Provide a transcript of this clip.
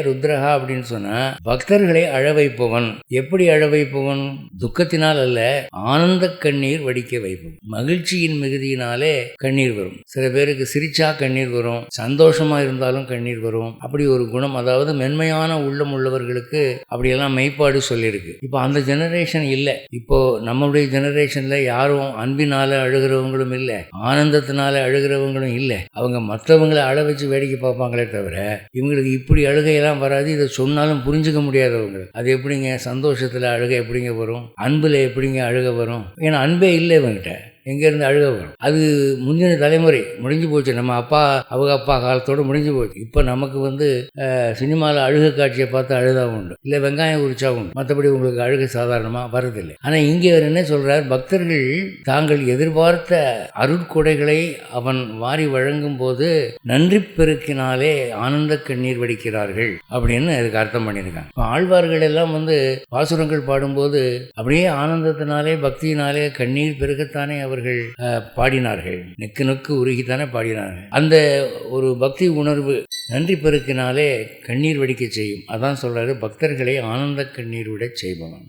ருத்ரஹா அப்படின்னு சொன்னா பக்தர்களை அழ வைப்பவன். எப்படி அழ வைப்பவன்? துக்கத்தினால் அல்ல, ஆனந்த கண்ணீர் வடிக்க வைப்பவன். மகிழ்ச்சியின் மிகுதியினாலே கண்ணீர் வரும். சில பேருக்கு சிரிச்சா கண்ணீர் வரும், சந்தோஷமா இருந்தாலும் கண்ணீர் வரும். அப்படி ஒரு குணம், அதாவது மென்மையான உள்ளம் உள்ளவர்களுக்கு அப்படியெல்லாம் மெய்ப்பாடு சொல்லியிருக்கு. இப்போ அந்த ஜெனரேஷன் இல்லை. இப்போ நம்முடைய ஜெனரேஷன்ல யாரும் அன்பினால அழுகிறவங்களும் இல்லை, ஆனந்தத்தினால அழுகிறவங்களும் இல்லை. அவங்க மற்றவங்களை அழ வச்சு வேடிக்கை பார்ப்பாங்களே தவிர இவங்களுக்கு இப்படி அழுகையெல்லாம் வராது. இதை சொன்னாலும் புரிஞ்சுக்க முடியாதவங்க. அது எப்படிங்க சந்தோஷத்தில் அழுகை எப்படிங்க வரும்? அன்பில் எப்படிங்க அழுக வரும்? ஏன்னா அன்பே இல்லை இவங்கிட்ட, எங்கேருந்து அழுக வரும்? அது முந்தின தலைமுறை முடிஞ்சு போச்சு. நம்ம அவங்க அப்பா காலத்தோடு முடிஞ்சு போச்சு. இப்போ நமக்கு சினிமாவில் அழுகை காட்சியை பார்த்து அழுதா உண்டு, இல்லை வெங்காயம் உரிச்சா உண்டு. மற்றபடி உங்களுக்கு அழுகை சாதாரணமாக வரதில்லை. ஆனால் இங்கே அவர் என்ன சொல்கிறார்? பக்தர்கள் தாங்கள் எதிர்பார்த்த அருட்கொடைகளை அவன் வாரி வழங்கும் போது நன்றி பெருக்கினாலே ஆனந்த கண்ணீர் வடிக்கிறார்கள் அப்படின்னு அதுக்கு அர்த்தம் பண்ணியிருக்காங்க. இப்போ ஆழ்வார்கள் எல்லாம் பாசுரங்கள் பாடும்போது அப்படியே ஆனந்தத்தினாலே பக்தியினாலே கண்ணீர் பெருக்கத்தானே அவர்கள் பாடினார்கள். நெக்கு நொக்கு உருகித்தானே பாடினார்கள். அந்த ஒரு பக்தி உணர்வு நன்றி பெருக்கினாலே கண்ணீர் வடிக்க செய்யும். அதான் சொல்றாரு, பக்தர்களை ஆனந்த கண்ணீர் விட செய்பவன்.